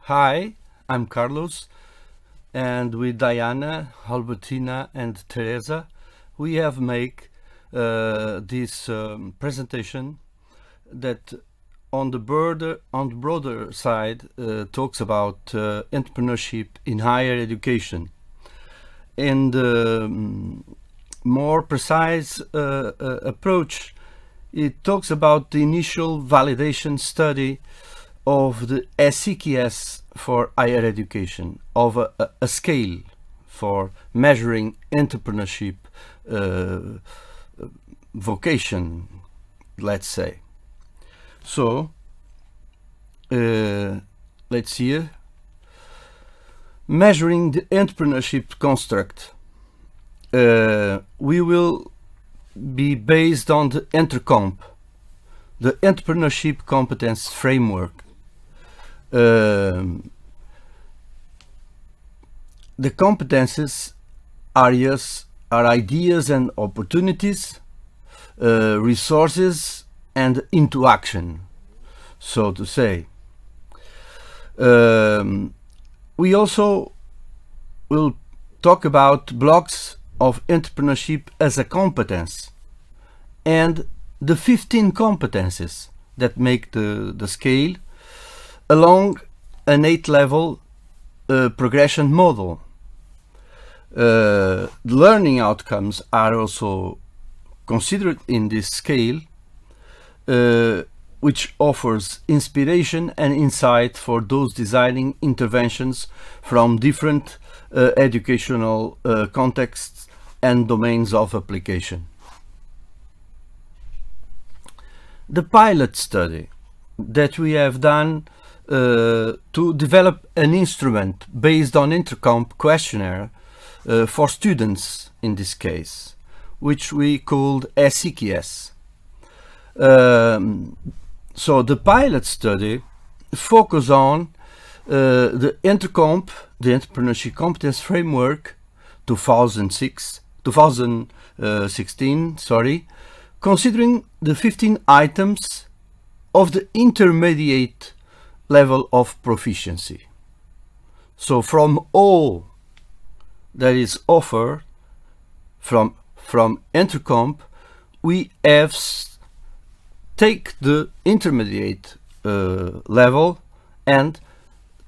Hi, I'm Carlos, and with Diana, Albertina, and Teresa, we have made this presentation that on the broader side talks about entrepreneurship in higher education, and more precise approach. It talks about the initial validation study of the SEQS for higher education, of a scale for measuring entrepreneurship vocation, let's say. So, let's see here. Measuring the entrepreneurship construct. We will be based on the ENTRECOMP, the Entrepreneurship Competence Framework. The competences areas are ideas and opportunities, resources and into action, so to say. We also will talk about blocks of entrepreneurship as a competence and the 15 competences that make the scale along an 8-level progression model. The learning outcomes are also considered in this scale, which offers inspiration and insight for those designing interventions from different educational contexts and domains of application. The pilot study that we have done to develop an instrument based on ENTRECOMP questionnaire for students in this case, which we called SEQS. So the pilot study focus on the ENTRECOMP, the Entrepreneurship Competence Framework 2016, considering the 15 items of the intermediate level of proficiency. So from all that is offered from ENTRECOMP, we have take the intermediate level and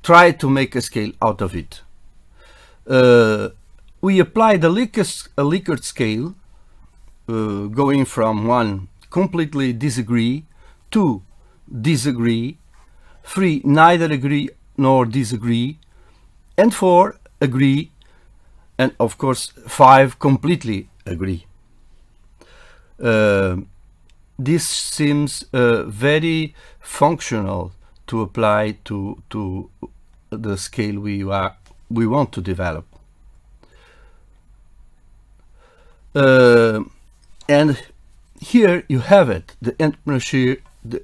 try to make a scale out of it. We apply the Likert scale, going from 1 completely disagree, 2 disagree, 3 neither agree nor disagree, and 4 agree, and of course 5 completely agree. This seems very functional to apply to the scale we want to develop. And here you have it, the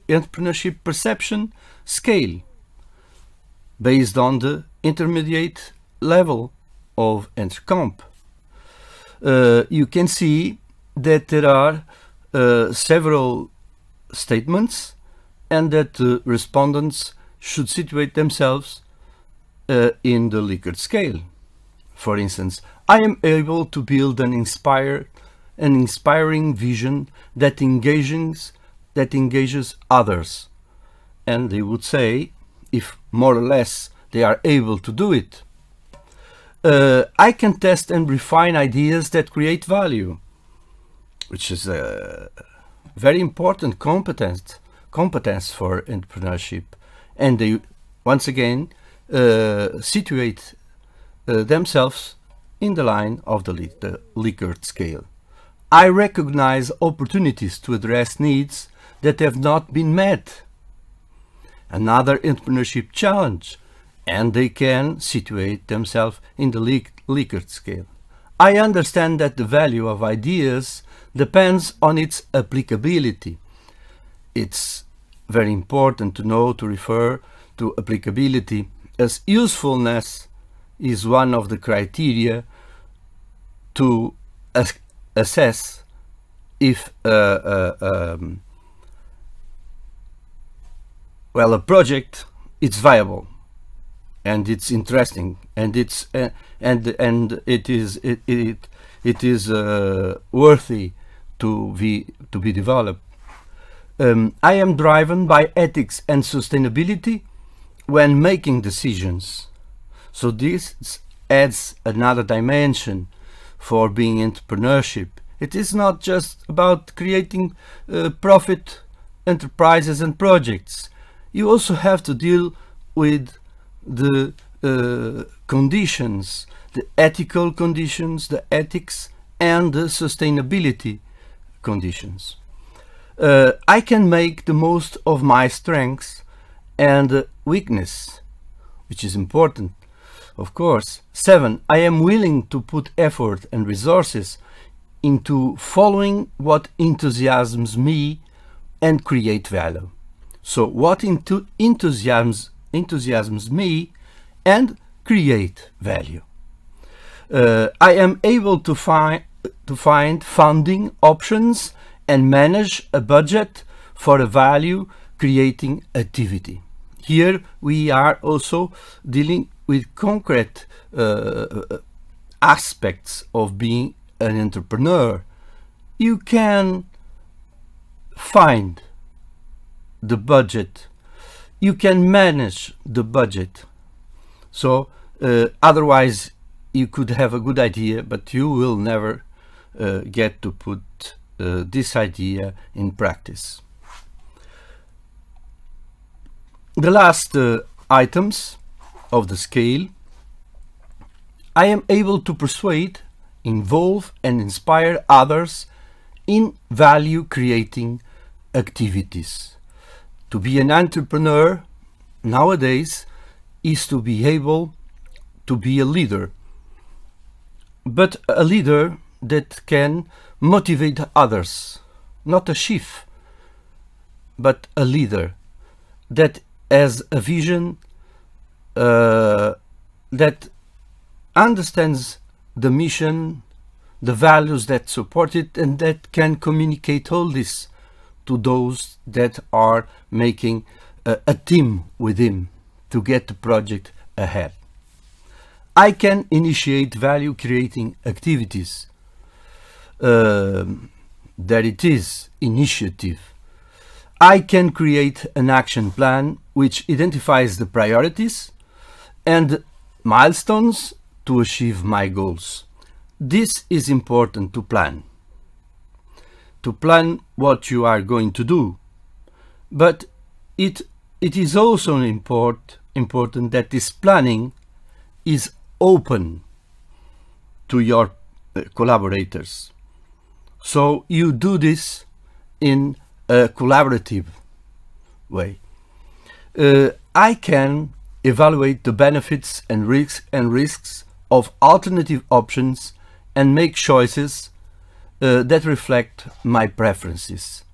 entrepreneurship perception scale based on the intermediate level of ENTRECOMP. You can see that there are several statements and that the respondents should situate themselves in the Likert scale. For instance, I am able to build an inspiring vision that engages others. And they would say, if more or less they are able to do it. I can test and refine ideas that create value, which is a very important competence for entrepreneurship. And they once again situate themselves in the line of the Likert scale. I recognize opportunities to address needs that have not been met. Another entrepreneurship challenge, and they can situate themselves in the Likert scale. I understand that the value of ideas depends on its applicability. It's very important to know to refer to applicability, as usefulness is one of the criteria to assess if a project is viable. and it's interesting, and it's and it is worthy to be developed. I am driven by ethics and sustainability when making decisions. So this adds another dimension for being entrepreneurship. It is not just about creating profit enterprises and projects. You also have to deal with the conditions, the ethical conditions, the ethics, and the sustainability conditions. I can make the most of my strengths and weakness, which is important, of course. 7, I am willing to put effort and resources into following what enthusiasms me and create value. So what enthusiasms me and create value. I am able to find funding options and manage a budget for a value creating activity. Here we are also dealing with concrete aspects of being an entrepreneur. You can find the budget, you can manage the budget. So otherwise you could have a good idea, but you will never get to put this idea in practice. The last items of the scale: I am able to persuade, involve and inspire others in value creating activities. To be an entrepreneur nowadays is to be able to be a leader, but a leader that can motivate others, not a chief, but a leader that has a vision, that understands the mission, the values that support it, and that can communicate all this to those that are making a team with him to get the project ahead. I can initiate value creating activities. That it is initiative. I can create an action plan which identifies the priorities and milestones to achieve my goals. This is important to plan. To plan what you are going to do. But it is also important that this planning is open to your collaborators. So you do this in a collaborative way. I can evaluate the benefits and risks of alternative options and make choices that reflect my preferences.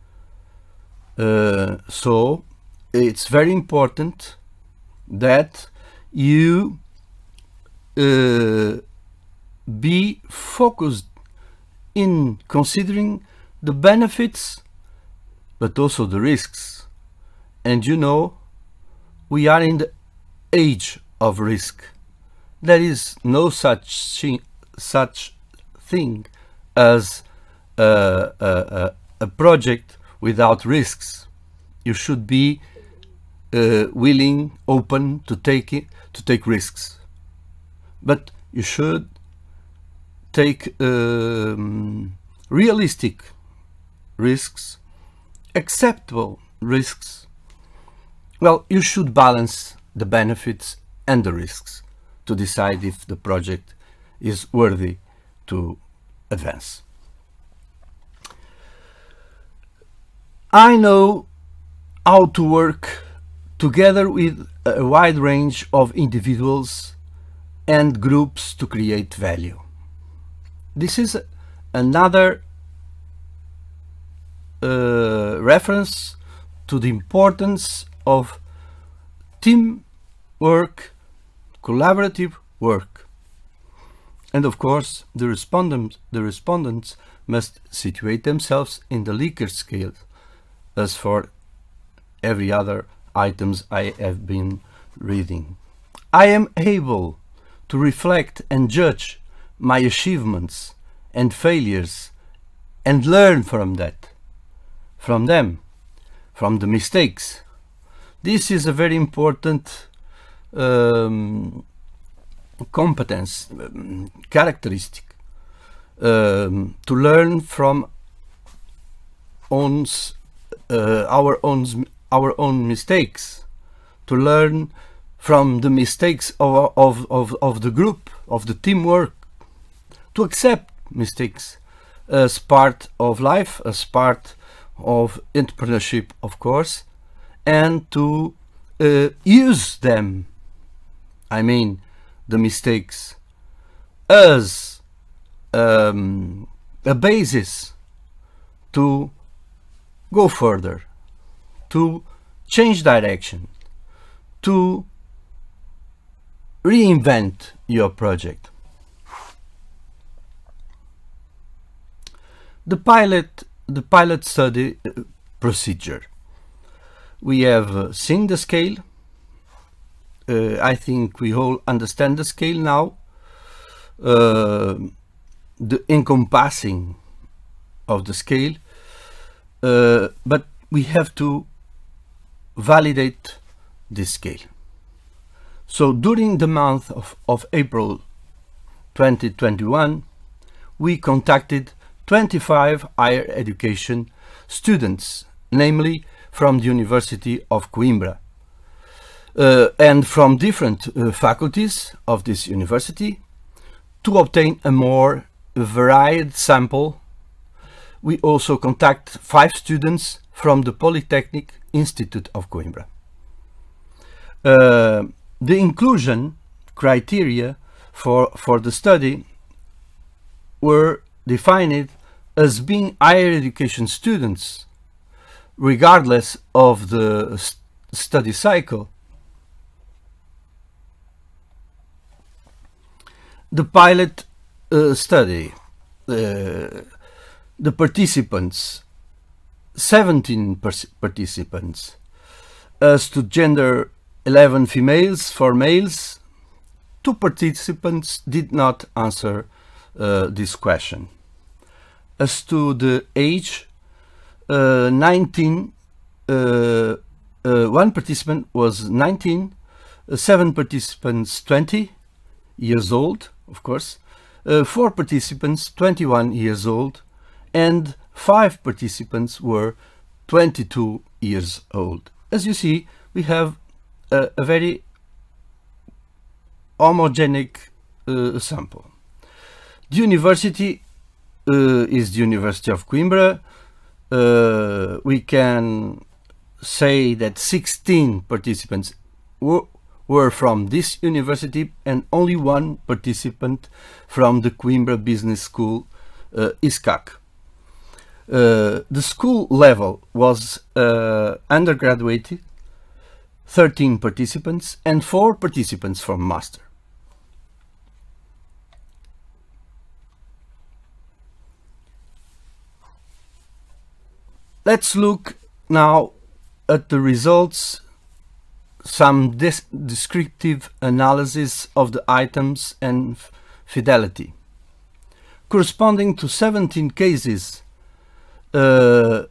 So it's very important that you be focused in considering the benefits but also the risks. And you know, we are in the age of risk. There is no such thing as a project without risks. You should be willing, open to take risks, but you should take realistic risks, acceptable risks. Well, you should balance the benefits and the risks to decide if the project is worthy to advance. I know how to work together with a wide range of individuals and groups to create value. This is another reference to the importance of team work, collaborative work. And of course, the respondents must situate themselves in the Likert scale, as for every other items I have been reading I am able to reflect and judge my achievements and failures and learn from that, from them, from the mistakes. This is a very important competence, characteristic, to learn from our own mistakes, to learn from the mistakes of the group, of the teamwork, to accept mistakes as part of life, as part of entrepreneurship, of course, and to use them, I mean the mistakes, as a basis to go further, to change direction, to reinvent your project. The pilot study procedure. We have seen the scale. I think we all understand the scale now. The encompassing of the scale, but we have to validate this scale. So during the month of April 2021, we contacted 25 higher education students, namely from the University of Coimbra, and from different faculties of this university, to obtain a more varied sample. We also contact 5 students from the Polytechnic Institute of Coimbra. The inclusion criteria for the study were defined as being higher education students, regardless of the study cycle. The pilot study, the participants, 17 participants, as to gender, 11 females, 4 males. 2 participants did not answer this question. As to the age, 19, 1 participant was 19, 7 participants 20 years old, of course, 4 participants 21 years old, and 5 participants were 22 years old. As you see, we have a very homogenic sample. The university is the University of Coimbra. We can say that 16 participants were from this university and only 1 participant from the Coimbra Business School, ISCAC. The school level was undergraduate, 13 participants, and 4 participants from master. Let's look now at the results, some descriptive analysis of the items and fidelity. Corresponding to 17 cases, to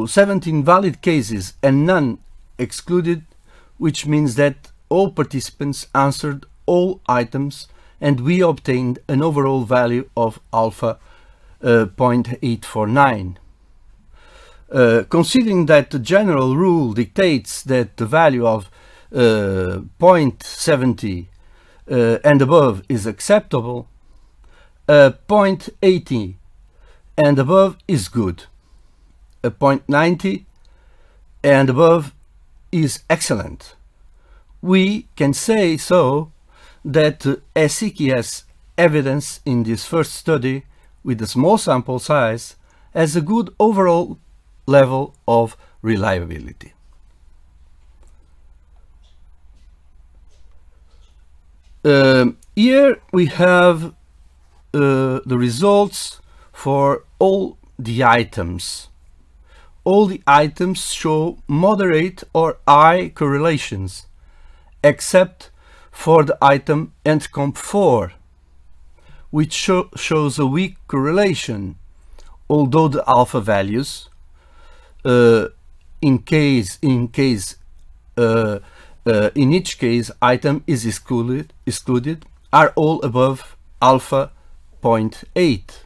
17 valid cases and none excluded, which means that all participants answered all items and we obtained an overall value of alpha 0.849. Considering that the general rule dictates that the value of 0.70 and above is acceptable, 0.80 and above is good, 0.90 and above is excellent. We can say so that SEQS evidence in this first study with a small sample size has a good overall level of reliability. Here we have the results for all the items. All the items show moderate or high correlations except for the item Entcomp 4, which shows a weak correlation, although the alpha values, in each case item is excluded, are all above alpha 0.8,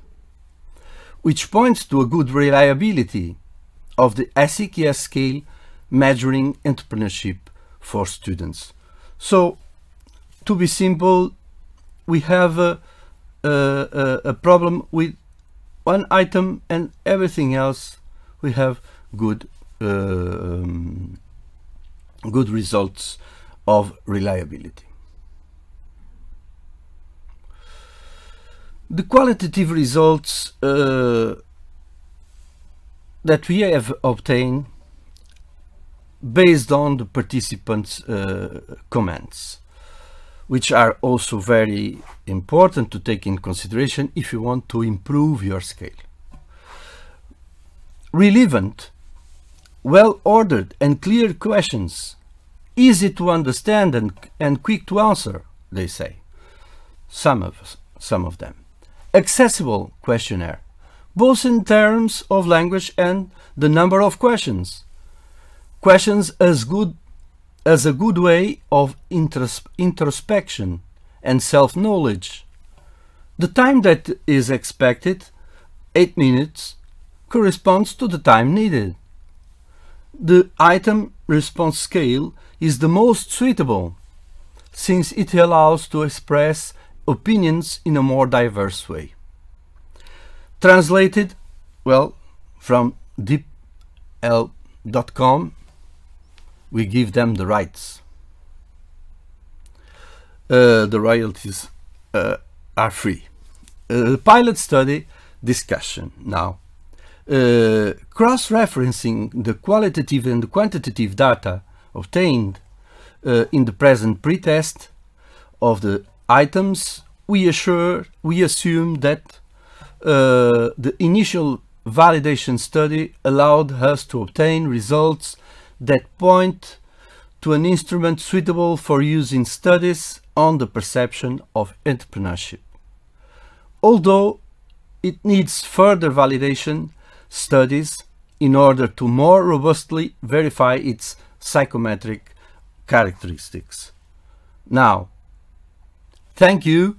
which points to a good reliability of the SEQS scale measuring entrepreneurship for students. So, to be simple, we have a problem with one item, and everything else we have good results of reliability. The qualitative results that we have obtained based on the participants' comments, which are also very important to take in consideration if you want to improve your scale. Relevant, well-ordered and clear questions, easy to understand and quick to answer, they say, some of them. Accessible questionnaire, both in terms of language and the number of questions. Questions as a good way of introspection and self-knowledge. The time that is expected, 8 minutes, corresponds to the time needed. The item response scale is the most suitable, since it allows to express opinions in a more diverse way. Translated, well, from deepl.com, we give them the rights. The royalties are free. Pilot study discussion now. Cross-referencing the qualitative and quantitative data obtained in the present pretest of the items, we assume that the initial validation study allowed us to obtain results that point to an instrument suitable for use in studies on the perception of entrepreneurship. Although it needs further validation studies in order to more robustly verify its psychometric characteristics. Now, thank you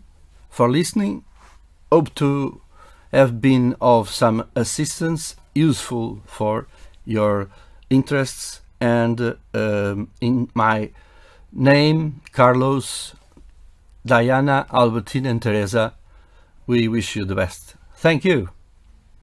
for listening. Hope to have been of some assistance, useful for your interests, and in my name, Carlos, Diana, Albertine and Teresa, we wish you the best. Thank you.